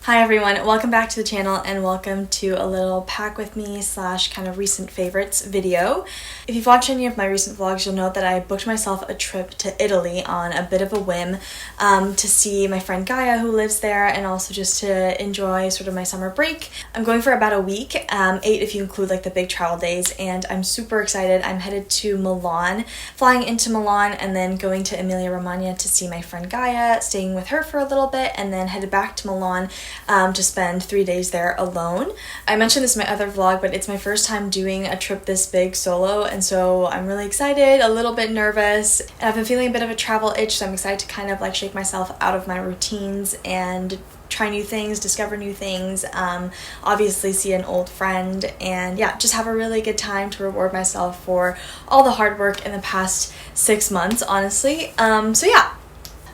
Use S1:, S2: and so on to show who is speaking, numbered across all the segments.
S1: Hi everyone, welcome back to the channel and welcome to a little pack with me / kind of recent favorites video. If you've watched any of my recent vlogs, you'll know that I booked myself a trip to Italy on a bit of a whim to see my friend Gaia who lives there and also just to enjoy sort of my summer break. I'm going for about a week, 8 if you include like the big travel days, and I'm super excited. I'm headed to Milan, flying into Milan and then going to Emilia-Romagna to see my friend Gaia, staying with her for a little bit, and then headed back to Milan to spend 3 days there alone. I mentioned this in my other vlog, but it's my first time doing a trip this big solo, and so I'm really excited, a little bit nervous, and I've been feeling a bit of a travel itch, so I'm excited to kind of like shake myself out of my routines and try new things, discover new things, obviously see an old friend, and yeah, just have a really good time to reward myself for all the hard work in the past 6 months, honestly. So yeah.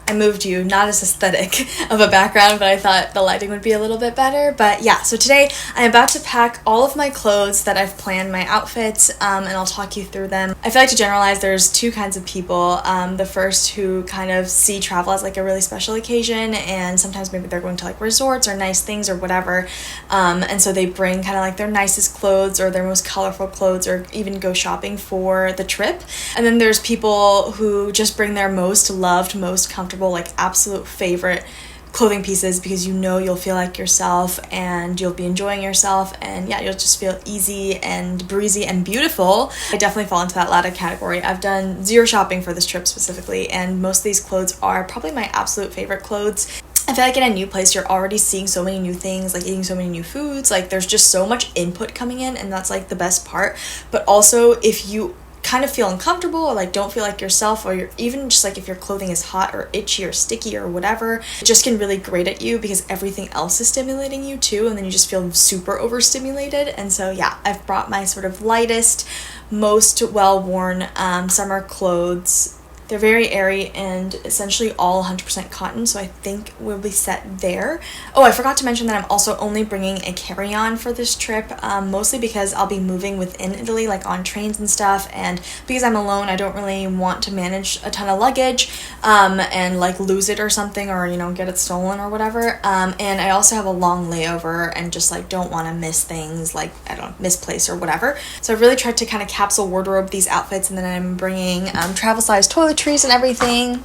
S1: I moved you, not as aesthetic of a background, but I thought the lighting would be a little bit better. But yeah, so today I'm about to pack all of my clothes that I've planned, my outfits, and I'll talk you through them. I feel like to generalize, there's two kinds of people. The first who kind of see travel as like a really special occasion, and sometimes maybe they're going to like resorts or nice things or whatever, and so they bring kind of like their nicest clothes or their most colorful clothes or even go shopping for the trip. And then there's people who just bring their most loved, most comfortable, like absolute favorite clothing pieces because you know you'll feel like yourself and you'll be enjoying yourself, and yeah, you'll just feel easy and breezy and beautiful. I definitely fall into that latter category. I've done zero shopping for this trip specifically, and most of these clothes are probably my absolute favorite clothes. I feel like in a new place, you're already seeing so many new things, like eating so many new foods, like there's just so much input coming in, and that's like the best part. But also, if you kind of feel uncomfortable or like don't feel like yourself, or you're even just like if your clothing is hot or itchy or sticky or whatever, it just can really grate at you because everything else is stimulating you too, and then you just feel super overstimulated. And so yeah, I've brought my sort of lightest, most well-worn summer clothes. They're very airy and essentially all 100% cotton, so I think we'll be set there. Oh, I forgot to mention that I'm also only bringing a carry-on for this trip, mostly because I'll be moving within Italy, like on trains and stuff, and because I'm alone, I don't really want to manage a ton of luggage and like lose it or something, or, you know, get it stolen or whatever. And I also have a long layover and just like don't want to miss things, like, I don't know, misplace or whatever. So I've really tried to kind of capsule wardrobe these outfits, and then I'm bringing travel size toiletries and everything.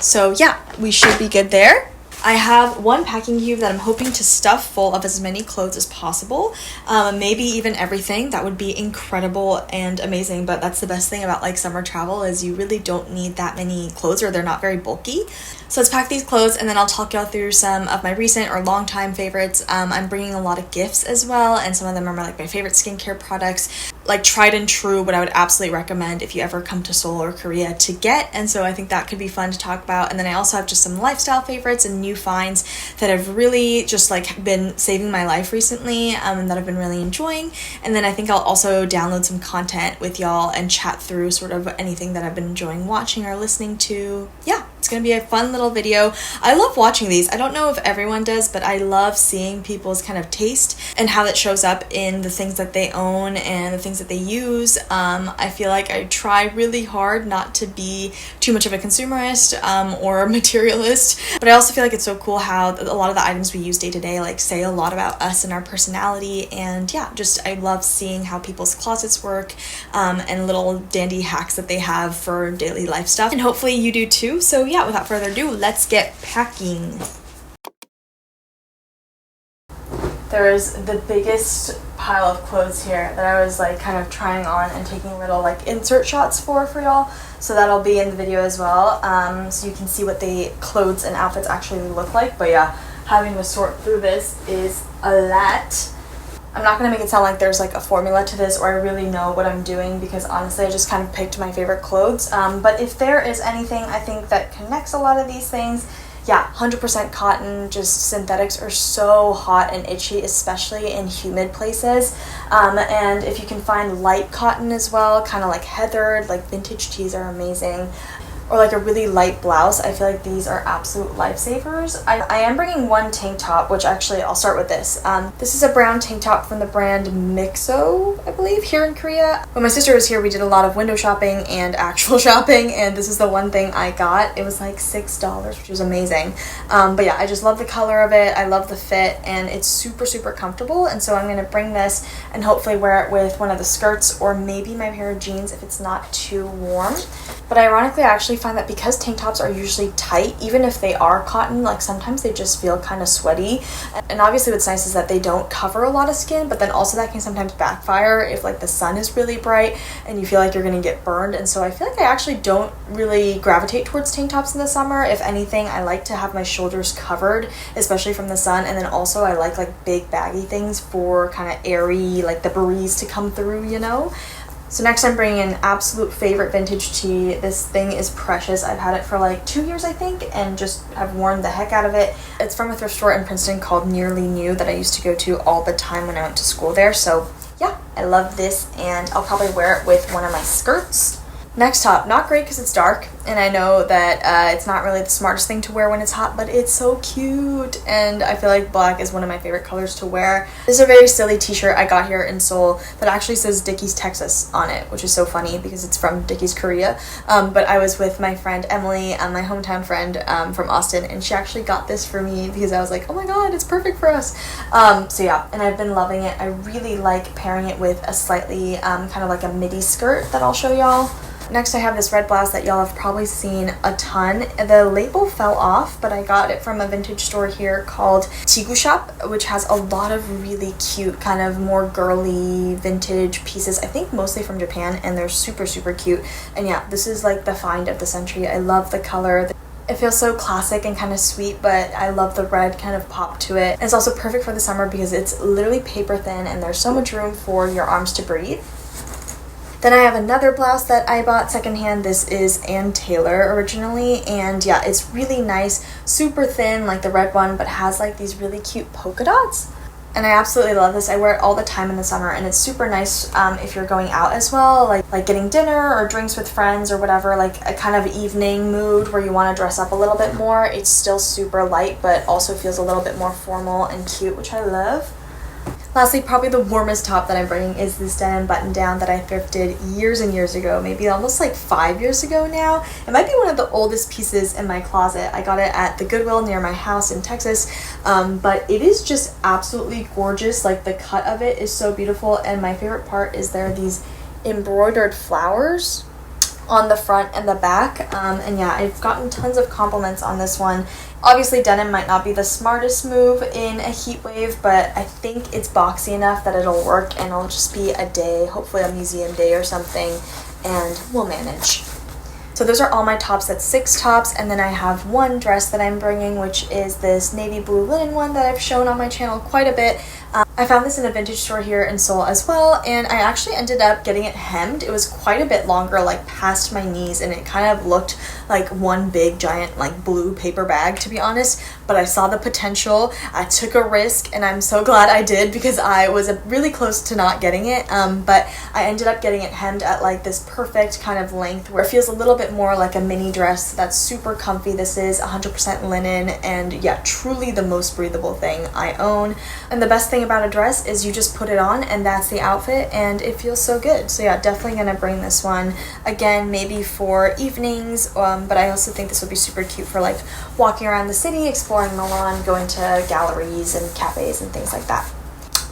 S1: So yeah, we should be good there. I have one packing cube that I'm hoping to stuff full of as many clothes as possible, maybe even everything. That would be incredible and amazing, but that's the best thing about like summer travel is you really don't need that many clothes, or they're not very bulky. So let's pack these clothes, and then I'll talk y'all through some of my recent or long time favorites. I'm bringing a lot of gifts as well, and some of them are like my favorite skincare products, like tried and true, what I would absolutely recommend if you ever come to Seoul or Korea to get. And so I think that could be fun to talk about. And then I also have just some lifestyle favorites and new finds that have really just like been saving my life recently, and that I've been really enjoying. And then I think I'll also download some content with y'all and chat through sort of anything that I've been enjoying watching or listening to. Yeah, it's gonna be a fun little video. I love watching these. I don't know if everyone does, but I love seeing people's kind of taste and how that shows up in the things that they own and the things that they use. I feel like I try really hard not to be too much of a consumerist or materialist, but I also feel like it's so cool how a lot of the items we use day to day like say a lot about us and our personality. And yeah, just I love seeing how people's closets work, and little dandy hacks that they have for daily life stuff, and hopefully you do too. So yeah, without further ado, let's get packing. There was the biggest pile of clothes here that I was like kind of trying on and taking little like insert shots for y'all, so that'll be in the video as well, so you can see what the clothes and outfits actually look like. But yeah, having to sort through this is a lot. I'm not going to make it sound like there's like a formula to this or I really know what I'm doing, because honestly I just kind of picked my favorite clothes, but if there is anything I think that connects a lot of these things, yeah, 100% cotton. Just synthetics are so hot and itchy, especially in humid places, and if you can find light cotton as well, kind of like heathered, like vintage tees are amazing. or like a really light blouse, I feel like these are absolute lifesavers. I am bringing one tank top, which actually I'll start with this. This is a brown tank top from the brand Mixo, I believe, here in Korea. When my sister was here, we did a lot of window shopping and actual shopping, and this is the one thing I got. It was like $6, which was amazing. But yeah, I just love the color of it. I love the fit, and it's super, super comfortable. And so I'm gonna bring this and hopefully wear it with one of the skirts or maybe my pair of jeans if it's not too warm. But ironically, I actually find that because tank tops are usually tight, even if they are cotton, like sometimes they just feel kind of sweaty. And obviously what's nice is that they don't cover a lot of skin, but then also that can sometimes backfire if like the sun is really bright and you feel like you're gonna get burned. And so I feel like I actually don't really gravitate towards tank tops in the summer. If anything, I like to have my shoulders covered, especially from the sun. And then also I like big baggy things for kind of airy, like the breeze to come through, you know? So next I'm bringing an absolute favorite vintage tee. This thing is precious. I've had it for like 2 years, I think, and just have worn the heck out of it. It's from a thrift store in Princeton called Nearly New that I used to go to all the time when I went to school there. So yeah, I love this, and I'll probably wear it with one of my skirts. Next top, not great because it's dark, and I know that it's not really the smartest thing to wear when it's hot, but it's so cute, and I feel like black is one of my favorite colors to wear. This is a very silly t-shirt I got here in Seoul that actually says Dickies, Texas on it, which is so funny because it's from Dickies, Korea. But I was with my friend Emily, my hometown friend from Austin, and she actually got this for me because I was like, oh my god, it's perfect for us. So yeah, and I've been loving it. I really like pairing it with a slightly kind of like a midi skirt that I'll show y'all. Next I have this red blouse that y'all have probably seen a ton. The label fell off, but I got it from a vintage store here called Tigu Shop, which has a lot of really cute, kind of more girly vintage pieces, I think mostly from Japan, and they're super, super cute. And yeah, this is like the find of the century. I love the color. It feels so classic and kind of sweet, but I love the red kind of pop to it. And it's also perfect for the summer because it's literally paper thin and there's so much room for your arms to breathe. Then I have another blouse that I bought secondhand. This is Ann Taylor originally, and yeah, it's really nice, super thin like the red one, but has like these really cute polka dots. And I absolutely love this. I wear it all the time in the summer, and it's super nice if you're going out as well, like getting dinner or drinks with friends or whatever, like a kind of evening mood where you want to dress up a little bit more. It's still super light, but also feels a little bit more formal and cute, which I love. Lastly, probably the warmest top that I'm bringing is this denim button down that I thrifted years and years ago, maybe almost like 5 years ago now. It might be one of the oldest pieces in my closet. I got it at the Goodwill near my house in Texas, but it is just absolutely gorgeous. Like the cut of it is so beautiful, and my favorite part is there are these embroidered flowers on the front and the back, and yeah, I've gotten tons of compliments on this one. Obviously denim might not be the smartest move in a heat wave, but I think it's boxy enough that it'll work, and it'll just be a day, hopefully a museum day or something, and we'll manage. So those are all my tops. That's 6 tops, and then I have one dress that I'm bringing, which is this navy blue linen one that I've shown on my channel quite a bit. I found this in a vintage store here in Seoul as well, and I actually ended up getting it hemmed. It was quite a bit longer, like past my knees, and it kind of looked like one big giant like blue paper bag, to be honest, but I saw the potential. I took a risk, and I'm so glad I did because I was really close to not getting it, but I ended up getting it hemmed at like this perfect kind of length where it feels a little bit more like a mini dress. That's super comfy. This is 100% linen, and yeah, truly the most breathable thing I own. And the best thing about a dress is you just put it on and that's the outfit, and it feels so good. So yeah, definitely gonna bring this one again, maybe for evenings, but I also think this would be super cute for like walking around the city, exploring Milan, going to galleries and cafes and things like that.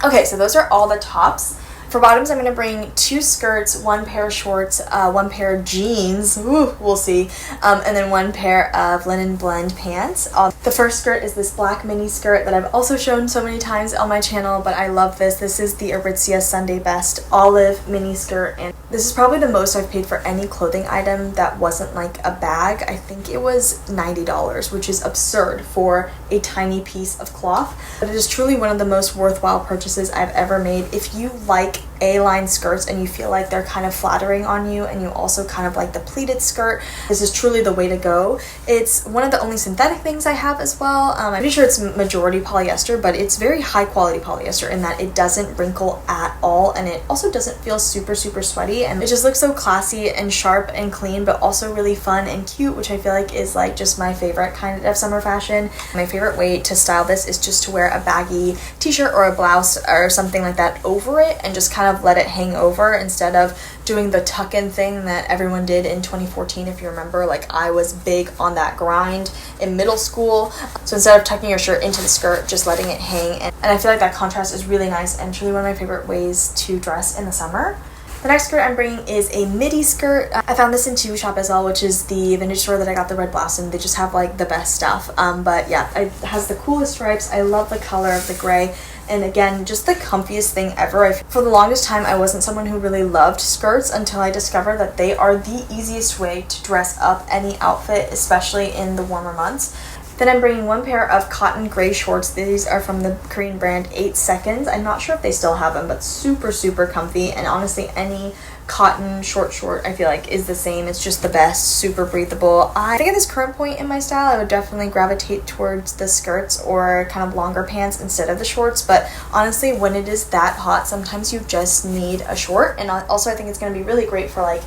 S1: Okay, so those are all the tops. For bottoms, I'm going to bring 2 skirts, 1 pair of shorts, 1 pair of jeans, ooh, we'll see, and then 1 pair of linen blend pants. The first skirt is this black mini skirt that I've also shown so many times on my channel, but I love this. This is the Aritzia Sunday Best olive mini skirt, and this is probably the most I've paid for any clothing item that wasn't like a bag. I think it was $90, which is absurd for a tiny piece of cloth, but it is truly one of the most worthwhile purchases I've ever made. If you like A-line skirts and you feel like they're kind of flattering on you, and you also kind of like the pleated skirt, this is truly the way to go. It's one of the only synthetic things I have as well. I'm pretty sure it's majority polyester, but it's very high quality polyester in that it doesn't wrinkle at all, and it also doesn't feel super sweaty, and it just looks so classy and sharp and clean, but also really fun and cute, which I feel like is like just my favorite kind of summer fashion. My favorite way to style this is just to wear a baggy t-shirt or a blouse or something like that over it and just kind of let it hang over instead of doing the tuck-in thing that everyone did in 2014, if you remember. Like, I was big on that grind in middle school, so instead of tucking your shirt into the skirt, just letting it hang, and I feel like that contrast is really nice and truly one of my favorite ways to dress in the summer. The next skirt I'm bringing is a midi skirt. I found this in Two Shop as well, which is the vintage store that I got the red blouse in. They just have like the best stuff. But yeah, it has the coolest stripes. I love the color of the gray. And again, just the comfiest thing ever. For the longest time, I wasn't someone who really loved skirts until I discovered that they are the easiest way to dress up any outfit, especially in the warmer months. Then I'm bringing one pair of cotton gray shorts. These are from the Korean brand 8 Seconds. I'm not sure if they still have them, but super comfy. And honestly, any cotton short I feel like is the same. It's just the best, super breathable. I think at this current point in my style, I would definitely gravitate towards the skirts or kind of longer pants instead of the shorts. But honestly, when it is that hot, sometimes you just need a short. And also I think it's going to be really great for like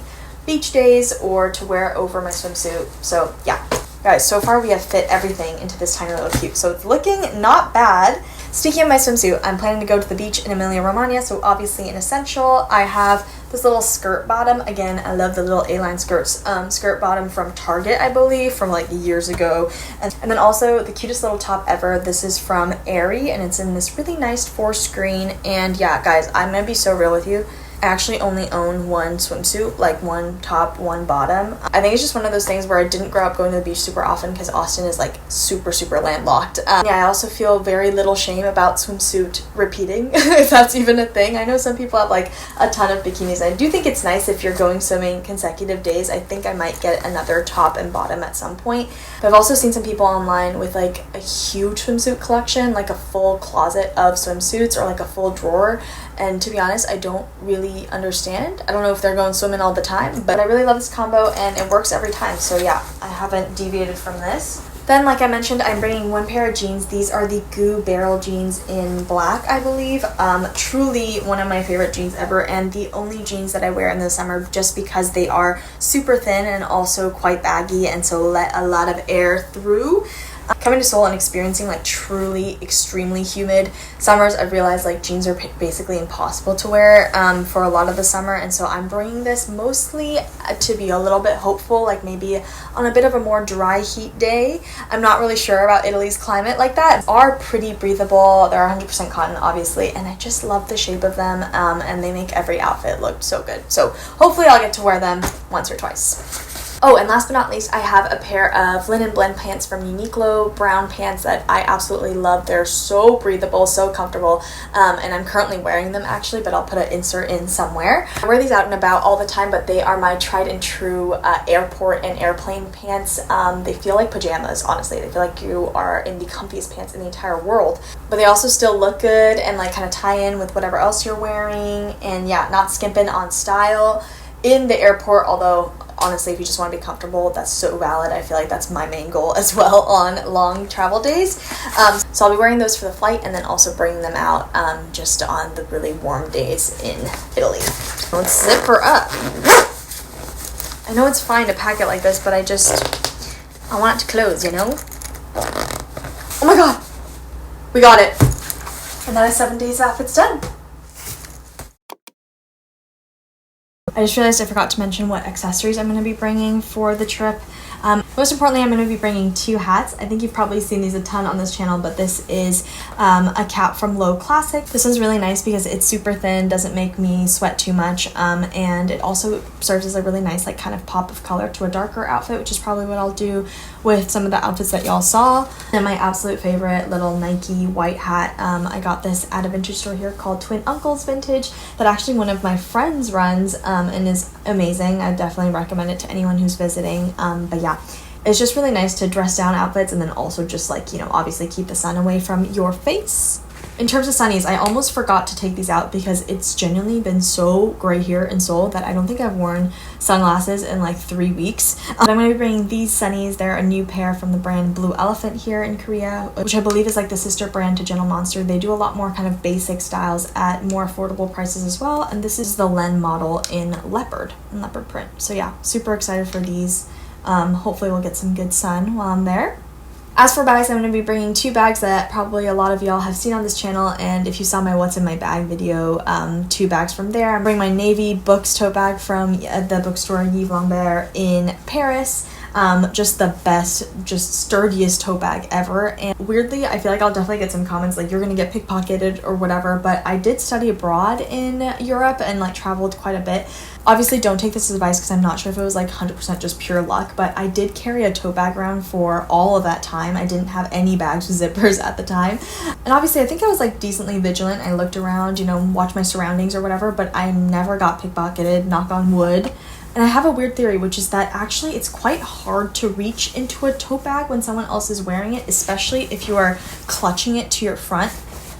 S1: beach days or to wear over my swimsuit. So yeah. Guys, so far we have fit everything into this tiny little cube, so it's looking not bad. Speaking of my swimsuit, I'm planning to go to the beach in Emilia-Romagna, so obviously an essential. I have this little skirt bottom. Again, I love the little A-line skirts. Skirt bottom from Target, I believe, from like years ago. And then also the cutest little top ever. This is from Aerie, and it's in this really nice forest green. And yeah, guys, I'm gonna be so real with you. I actually only own one swimsuit, like one top, one bottom. I think it's just one of those things where I didn't grow up going to the beach super often because Austin is like super landlocked. Yeah, I also feel very little shame about swimsuit repeating, if that's even a thing. I know some people have like a ton of bikinis. I do think it's nice if you're going swimming consecutive days. I think I might get another top and bottom at some point. But I've also seen some people online with like a huge swimsuit collection, like a full closet of swimsuits or like a full drawer. And to be honest, I don't really understand. I don't know if they're going swimming all the time, but I really love this combo and it works every time. So yeah, I haven't deviated from this. Then, like I mentioned, I'm bringing one pair of jeans. These are the Goo Barrel jeans in black, I believe. Truly one of my favorite jeans ever, and the only jeans that I wear in the summer just because they are super thin and also quite baggy, and so let a lot of air through. Coming to Seoul and experiencing like truly extremely humid summers, I've realized like jeans are basically impossible to wear for a lot of the summer, and so I'm bringing this mostly to be a little bit hopeful, like maybe on a bit of a more dry heat day. I'm not really sure about Italy's climate like that. They are pretty breathable. They're 100% cotton obviously, and I just love the shape of them, and they make every outfit look so good. So hopefully I'll get to wear them once or twice. Oh, and last but not least, I have a pair of linen blend pants from Uniqlo, brown pants that I absolutely love. They're so breathable, so comfortable, and I'm currently wearing them actually, but I'll put an insert in somewhere. I wear these out and about all the time, but they are my tried and true airport and airplane pants. They feel like pajamas, honestly. They feel like you are in the comfiest pants in the entire world, but they also still look good and like kind of tie in with whatever else you're wearing, and yeah, not skimping on style in the airport, although honestly, if you just want to be comfortable, that's so valid. I feel like that's my main goal as well on long travel days. So I'll be wearing those for the flight and then also bringing them out just on the really warm days in Italy. Let's zip her up. I know it's fine to pack it like this, but I want it to close, you know? Oh my god! We got it! And that is 7 days outfits done. I just realized I forgot to mention what accessories I'm going to be bringing for the trip. Most importantly, I'm going to be bringing 2 hats. I think you've probably seen these a ton on this channel, but this is a cap from Low Classic. This one's really nice because it's super thin, doesn't make me sweat too much, and it also serves as a really nice like kind of pop of color to a darker outfit, which is probably what I'll do with some of the outfits that y'all saw. And my absolute favorite little Nike white hat. I got this at a vintage store here called Twin Uncles Vintage that actually one of my friends runs and is amazing. I definitely recommend it to anyone who's visiting. But yeah, it's just really nice to dress down outfits and then also just like, you know, obviously keep the sun away from your face. In terms of sunnies, I almost forgot to take these out because it's genuinely been so gray here in Seoul that I don't think I've worn sunglasses in like 3 weeks. But I'm going to be bringing these sunnies. They're a new pair from the brand Blue Elephant here in Korea, which I believe is like the sister brand to Gentle Monster. They do a lot more kind of basic styles at more affordable prices as well. And this is the Len model in leopard print. So yeah, super excited for these. Hopefully we'll get some good sun while I'm there. As for bags, I'm going to be bringing 2 bags that probably a lot of y'all have seen on this channel, and if you saw my what's in my bag video, 2 bags from there. I'm bringing my navy books tote bag from the bookstore Yves Lambert in Paris. Just the best, just sturdiest tote bag ever. And weirdly, I feel like I'll definitely get some comments like you're gonna get pickpocketed or whatever, but I did study abroad in Europe and like traveled quite a bit. Obviously don't take this as advice because I'm not sure if it was like 100% just pure luck, but I did carry a tote bag around for all of that time. I didn't have any bags with zippers at the time. And obviously I think I was like decently vigilant. I looked around, you know, watched my surroundings or whatever, but I never got pickpocketed, knock on wood. And I have a weird theory, which is that actually it's quite hard to reach into a tote bag when someone else is wearing it, especially if you are clutching it to your front.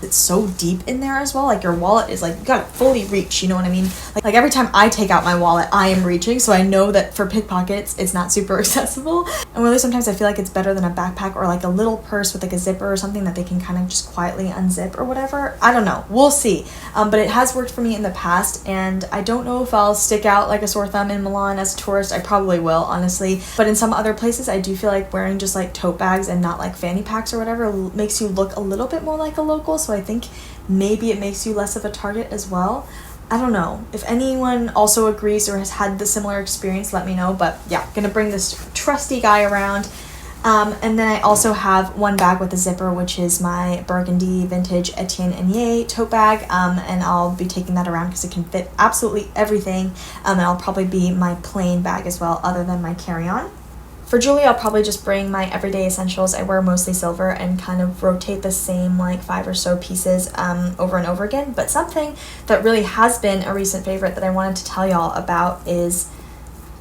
S1: It's so deep in there as well. Like your wallet is like, you gotta fully reach, you know what I mean? Like every time I take out my wallet, I am reaching. So I know that for pickpockets, it's not super accessible. And really sometimes I feel like it's better than a backpack or like a little purse with like a zipper or something that they can kind of just quietly unzip or whatever. I don't know. We'll see. But it has worked for me in the past. And I don't know if I'll stick out like a sore thumb in Milan as a tourist. I probably will, honestly. But in some other places, I do feel like wearing just like tote bags and not like fanny packs or whatever makes you look a little bit more like a local. So I think maybe it makes you less of a target as well. I don't know. If anyone also agrees or has had the similar experience, let me know. But yeah, gonna bring this trusty guy around. And then I also have 1 bag with a zipper, which is my burgundy vintage Etienne Aigné tote bag. And I'll be taking that around because it can fit absolutely everything. And it'll probably be my plain bag as well, other than my carry-on. For jewelry, I'll probably just bring my everyday essentials. I wear mostly silver and kind of rotate the same like 5 or so pieces over and over again. But something that really has been a recent favorite that I wanted to tell y'all about is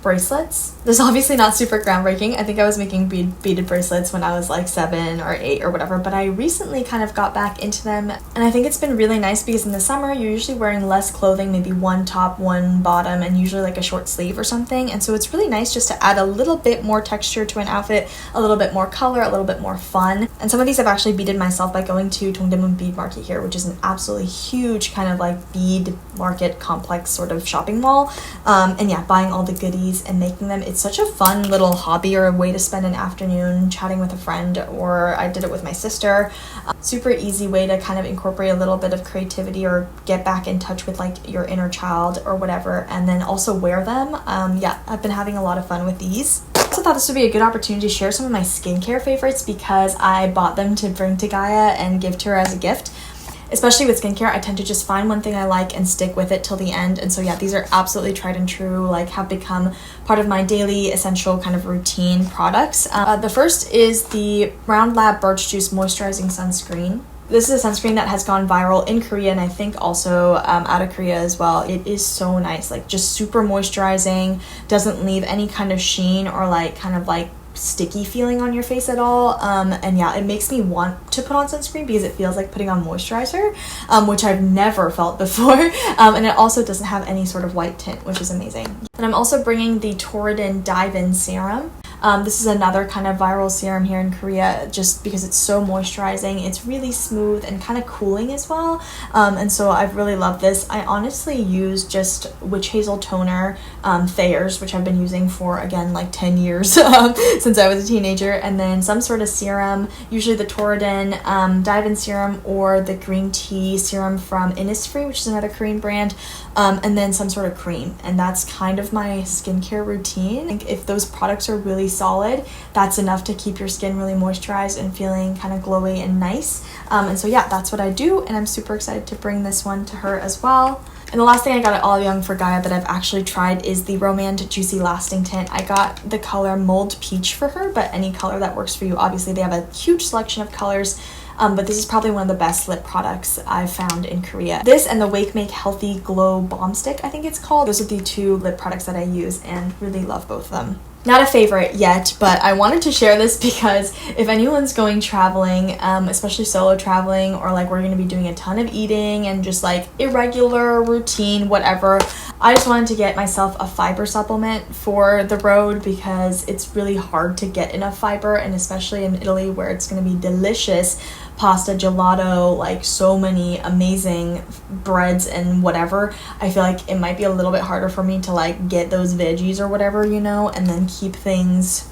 S1: bracelets. This is obviously not super groundbreaking. I think I was making beaded bracelets when I was like 7 or 8 or whatever, but I recently kind of got back into them, and I think it's been really nice because in the summer you're usually wearing less clothing, maybe 1 top, 1 bottom, and usually like a short sleeve or something, and so it's really nice just to add a little bit more texture to an outfit, a little bit more color, a little bit more fun. And some of these I've actually beaded myself by going to Dongdaemun Bead Market here, which is an absolutely huge kind of like bead market complex sort of shopping mall, and yeah, buying all the goodies and making them. It's such a fun little hobby or a way to spend an afternoon chatting with a friend, or I did it with my sister. Super easy way to kind of incorporate a little bit of creativity or get back in touch with like your inner child or whatever, and then also wear them. Yeah, I've been having a lot of fun with these. I also thought this would be a good opportunity to share some of my skincare favorites because I bought them to bring to Gaia and give to her as a gift. Especially with skincare, I tend to just find one thing I like and stick with it till the end. And so yeah, these are absolutely tried and true, like have become part of my daily essential kind of routine products. The first is the Round Lab Birch Juice Moisturizing Sunscreen. This is a sunscreen that has gone viral in Korea and I think also out of Korea as well. It is so nice, like just super moisturizing, doesn't leave any kind of sheen or like kind of like sticky feeling on your face at all, and yeah, it makes me want to put on sunscreen because it feels like putting on moisturizer, which I've never felt before, and it also doesn't have any sort of white tint, which is amazing. And I'm also bringing the Torridin Dive-In Serum. This is another kind of viral serum here in Korea just because it's so moisturizing. It's really smooth and kind of cooling as well, and so I've really loved this. I honestly use just Witch Hazel Toner, Thayer's, which I've been using for again like 10 years since I was a teenager, and then some sort of serum, usually the Torridin Dive-In Serum or the green tea serum from Innisfree, which is another Korean brand, and then some sort of cream, and that's kind of my skincare routine. I think if those products are really solid, that's enough to keep your skin really moisturized and feeling kind of glowy and nice, and so yeah, that's what I do, and I'm super excited to bring this one to her as well. And the last thing I got at All Young for Gaia that I've actually tried is the Romand Juicy Lasting Tint. I got the color Mold Peach for her, but any color that works for you. Obviously, they have a huge selection of colors, but this is probably one of the best lip products I've found in Korea. This and the Wake Make Healthy Glow Balm Stick, I think it's called. Those are the 2 lip products that I use and really love both of them. Not a favorite yet, but I wanted to share this because if anyone's going traveling, especially solo traveling, or like we're going to be doing a ton of eating and just like irregular routine, whatever, I just wanted to get myself a fiber supplement for the road because it's really hard to get enough fiber, and especially in Italy where it's going to be delicious pasta, gelato, like so many amazing breads and whatever. I feel like it might be a little bit harder for me to like get those veggies or whatever, you know, and then keep things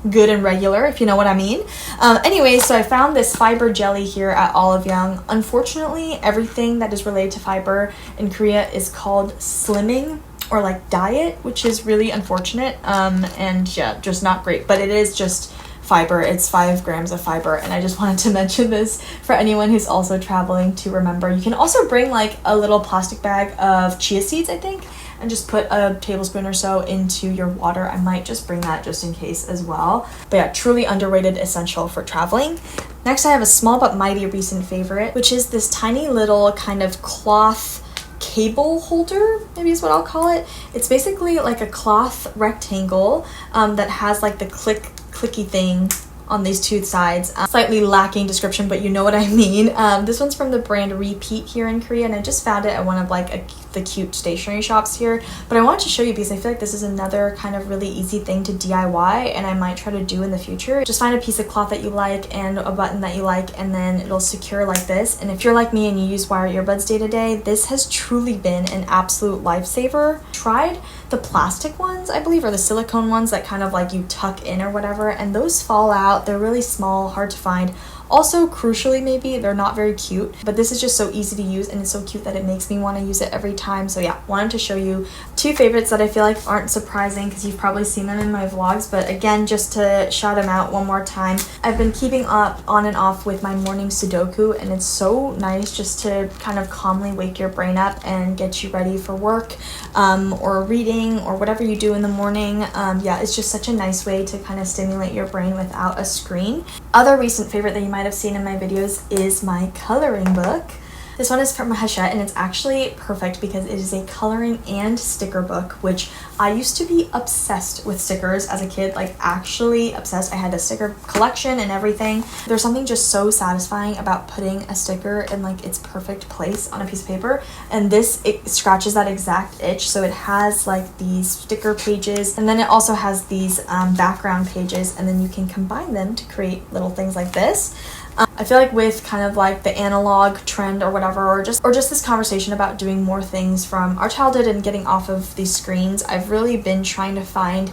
S1: good and regular, if you know what I mean. Anyway, so I found this fiber jelly here at Olive Young. Unfortunately, everything that is related to fiber in Korea is called slimming or like diet, which is really unfortunate, and yeah, just not great, but it is just fiber. It's 5 grams of fiber, and I just wanted to mention this for anyone who's also traveling to remember. You can also bring like a little plastic bag of chia seeds, I think, and just put a tablespoon or so into your water. I might just bring that just in case as well. But yeah, truly underrated essential for traveling. Next, I have a small but mighty recent favorite, which is this tiny little kind of cloth cable holder, maybe is what I'll call it. It's basically like a cloth rectangle that has like the clicky thing on these two sides. Slightly lacking description, but you know what I mean. This one's from the brand Repeat here in Korea, and I just found it at one of like the cute stationery shops here. But I wanted to show you because I feel like this is another kind of really easy thing to DIY, and I might try to do in the future. Just find a piece of cloth that you like and a button that you like, and then it'll secure like this. And if you're like me and you use wire earbuds day to day, this has truly been an absolute lifesaver. Tried the plastic ones, I believe, or the silicone ones that kind of like you tuck in or whatever, and those fall out. They're really small, hard to find. Also, crucially, maybe they're not very cute, but this is just so easy to use, and it's so cute that it makes me want to use it every time. So yeah, wanted to show you 2 favorites that I feel like aren't surprising because you've probably seen them in my vlogs, but again, just to shout them out one more time, I've been keeping up on and off with my morning Sudoku, and it's so nice just to kind of calmly wake your brain up and get you ready for work or reading or whatever you do in the morning. Yeah, it's just such a nice way to kind of stimulate your brain without a screen. Other recent favorite that you might have seen in my videos is my coloring book. This one is from Hachette, and it's actually perfect because it is a coloring and sticker book, which I used to be obsessed with stickers as a kid, like actually obsessed. I had a sticker collection and everything. There's something just so satisfying about putting a sticker in like its perfect place on a piece of paper, and this, it scratches that exact itch. So it has like these sticker pages, and then it also has these background pages, and then you can combine them to create little things like this. I feel like with kind of like the analog trend or whatever, or just this conversation about doing more things from our childhood and getting off of these screens, I've really been trying to find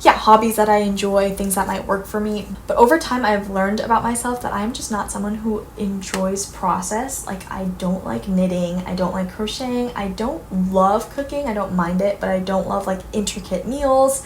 S1: hobbies that I enjoy, things that might work for me. But over time, I've learned about myself that I'm just not someone who enjoys process. Like, I don't like knitting, I don't like crocheting, I don't love cooking, I don't mind it, but I don't love like intricate meals.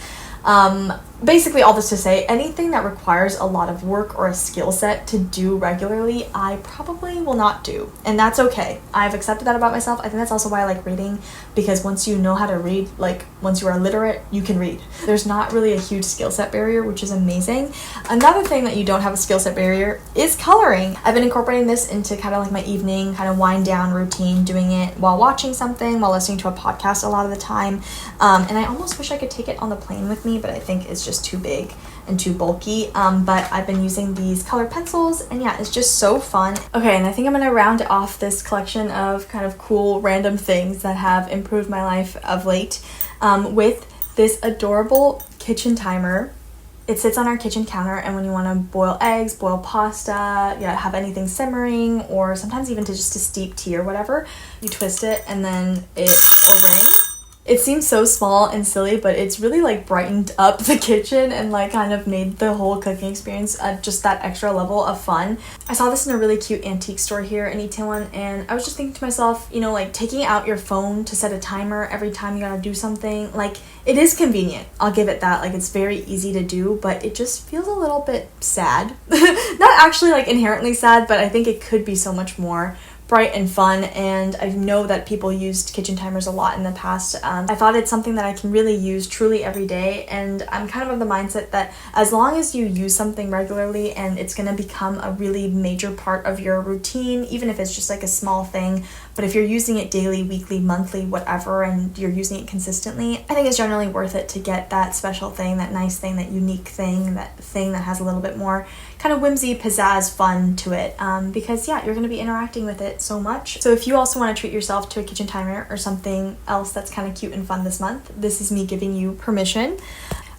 S1: Basically all this to say, anything that requires a lot of work or a skill set to do regularly, I probably will not do. And that's okay. I've accepted that about myself. I think that's also why I like reading, because once you know how to read, like once you are literate, you can read. There's not really a huge skill set barrier, which is amazing. Another thing that you don't have a skill set barrier is coloring. I've been incorporating this into kind of like my evening kind of wind down routine, doing it while watching something, while listening to a podcast a lot of the time. And I almost wish I could take it on the plane with me, but I think it's just too big and too bulky. But I've been using these colored pencils, and yeah, it's just so fun. Okay, and I think I'm gonna round off this collection of kind of cool random things that have improved my life of late with this adorable kitchen timer. It sits on our kitchen counter, and when you want to boil eggs, boil pasta, have anything simmering, or sometimes even to steep tea or whatever, you twist it and then it will ring. It seems so small and silly, but it's really like brightened up the kitchen and like kind of made the whole cooking experience just that extra level of fun. I saw this in a really cute antique store here in Itaewon, and I was just thinking to myself, you know, like taking out your phone to set a timer every time you gotta do something, like it is convenient. I'll give it that. Like it's very easy to do, but it just feels a little bit sad. Not actually like inherently sad, but I think it could be so much more bright and fun, and I know that people used kitchen timers a lot in the past. I thought it's something that I can really use truly every day, and I'm kind of the mindset that as long as you use something regularly and it's going to become a really major part of your routine, even if it's just like a small thing, but if you're using it daily, weekly, monthly, whatever, and you're using it consistently, I think it's generally worth it to get that special thing, that nice thing, that unique thing, that thing that has a little bit more kind of whimsy, pizzazz, fun to it, because yeah, you're going to be interacting with it so much. So if you also want to treat yourself to a kitchen timer or something else that's kind of cute and fun this month, this is me giving you permission.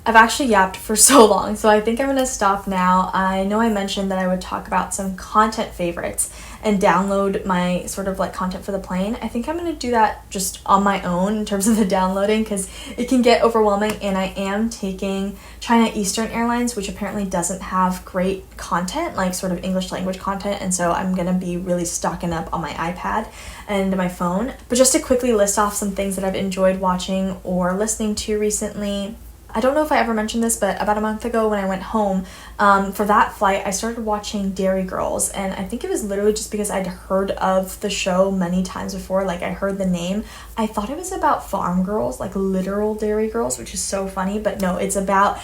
S1: I've actually yapped for so long, so I think I'm going to stop now. I know I mentioned that I would talk about some content favorites and download my sort of like content for the plane. I think I'm going to do that just on my own in terms of the downloading, because it can get overwhelming, and I am taking China Eastern Airlines, which apparently doesn't have great content, like sort of English language content, and so I'm going to be really stocking up on my iPad and my phone. But just to quickly list off some things that I've enjoyed watching or listening to recently. I don't know if I ever mentioned this, but about a month ago when I went home, for that flight, I started watching Dairy Girls, and I think it was literally just because I'd heard of the show many times before, like I heard the name. I thought it was about farm girls, like literal dairy girls, which is so funny, but no, it's about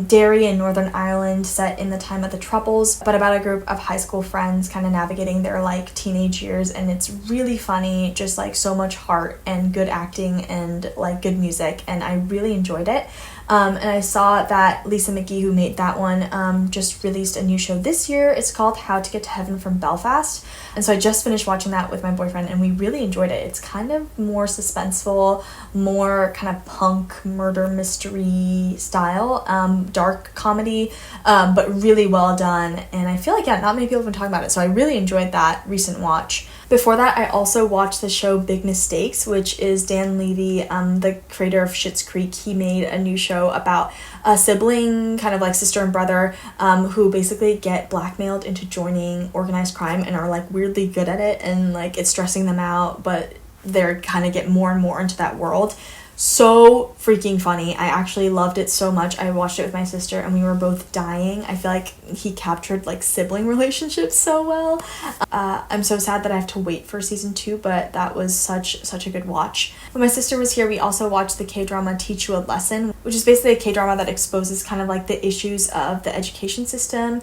S1: dairy in Northern Ireland set in the time of the Troubles, but about a group of high school friends kind of navigating their like teenage years, and it's really funny, just like so much heart and good acting and like good music, and I really enjoyed it. And I saw that Lisa McGee, who made that one, just released a new show this year. It's called How to Get to Heaven from Belfast. And so I just finished watching that with my boyfriend, and we really enjoyed it. It's kind of more suspenseful, more kind of punk murder mystery style, dark comedy, but really well done. And I feel like, yeah, not many people have been talking about it. So I really enjoyed that recent watch. Before that, I also watched the show Big Mistakes, which is Dan Levy, the creator of Schitt's Creek. He made a new show about a sibling, kind of like sister and brother, who basically get blackmailed into joining organized crime and are like weirdly good at it, and like it's stressing them out, but they're kind of get more and more into that world. So freaking funny. I actually loved it so much. I watched it with my sister and we were both dying. I feel like he captured like sibling relationships so well. I'm so sad that I have to wait for season 2, but that was such a good watch. When my sister was here, we also watched the K-drama Teach You a Lesson, which is basically a K-drama that exposes kind of like the issues of the education system,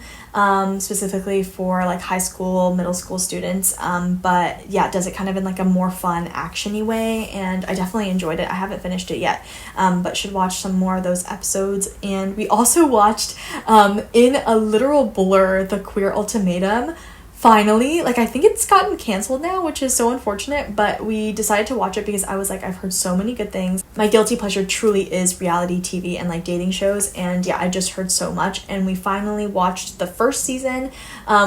S1: specifically for like high school, middle school students. But yeah, does it kind of in like a more fun, action-y way, and I definitely enjoyed it. I haven't finished it yet, but should watch some more of those episodes. And we also watched in a literal blur, The Queer Ultimatum. Finally, like I think it's gotten canceled now, which is so unfortunate, but we decided to watch it because I was like, I've heard so many good things. My guilty pleasure truly is reality TV and like dating shows, and yeah, I just heard so much. And we finally watched the first season,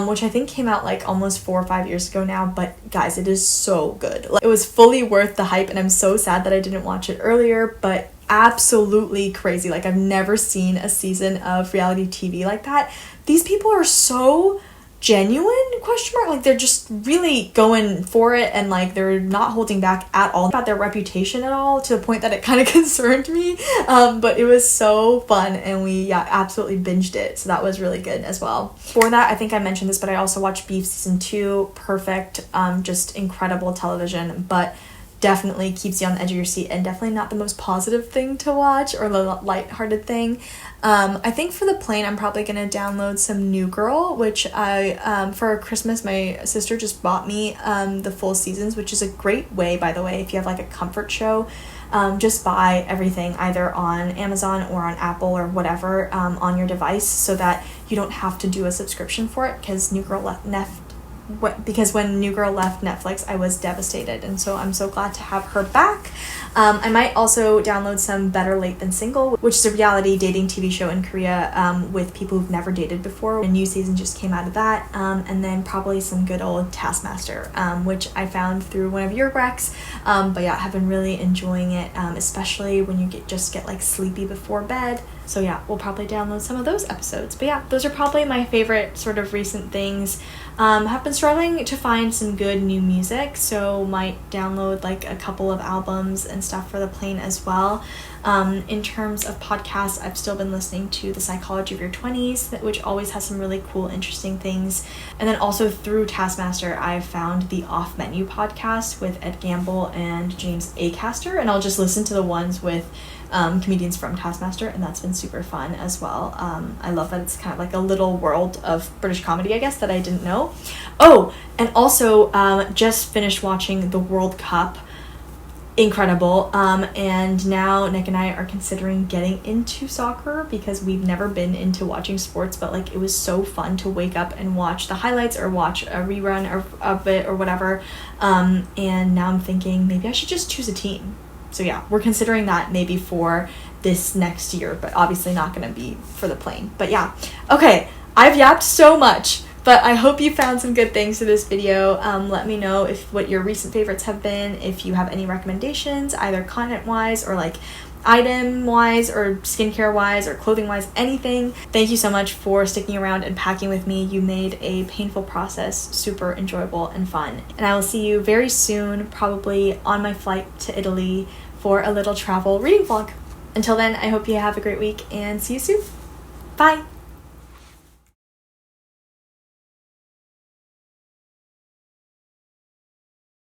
S1: which I think came out like almost 4 or 5 years ago now, but guys, it is so good. Like, it was fully worth the hype, and I'm so sad that I didn't watch it earlier, but absolutely crazy. Like, I've never seen a season of reality TV like that. These people are so genuine, ? Like, they're just really going for it, and like they're not holding back at all about their reputation at all, to the point that it kind of concerned me, but it was so fun, and we absolutely binged it, so that was really good as well. For that, I think I mentioned this, but I also watched Beef season 2. Perfect, just incredible television, but definitely keeps you on the edge of your seat, and definitely not the most positive thing to watch or the lighthearted thing. I think for the plane, I'm probably going to download some New Girl, which I, for Christmas, my sister just bought me the full seasons, which is a great way, by the way, if you have like a comfort show, just buy everything either on Amazon or on Apple or whatever on your device, so that you don't have to do a subscription for it, because when New Girl left Netflix, I was devastated, and so I'm so glad to have her back. I might also download some Better Late Than Single, which is a reality dating TV show in Korea with people who've never dated before. A new season just came out of that, and then probably some good old Taskmaster, which I found through one of your recs, but yeah, I've been really enjoying it, especially when you just get like sleepy before bed. So yeah, we'll probably download some of those episodes. But yeah, those are probably my favorite sort of recent things. Have been struggling to find some good new music, so might download like a couple of albums and stuff for the plane as well. In terms of podcasts, I've still been listening to The Psychology of Your 20s, which always has some really cool, interesting things. And then also through Taskmaster, I've found the Off Menu podcast with Ed Gamble and James Acaster, and I'll just listen to the ones with comedians from Taskmaster, and that's been super fun as well. I love that it's kind of like a little world of British comedy, I guess, that I didn't know. Oh, and also just finished watching the World Cup. Incredible. And now Nick and I are considering getting into soccer because we've never been into watching sports, but like it was so fun to wake up and watch the highlights or watch a rerun of it or whatever. And now I'm thinking maybe I should just choose a team. So yeah, we're considering that maybe for this next year, but obviously not going to be for the plane. But yeah, okay, I've yapped so much, but I hope you found some good things to this video. Let me know what your recent favorites have been, if you have any recommendations, either content-wise or like item-wise or skincare-wise or clothing-wise, anything. Thank you so much for sticking around and packing with me. You made a painful process super enjoyable and fun. And I will see you very soon, probably on my flight to Italy for a little travel reading vlog. Until then, I hope you have a great week and see you soon. Bye!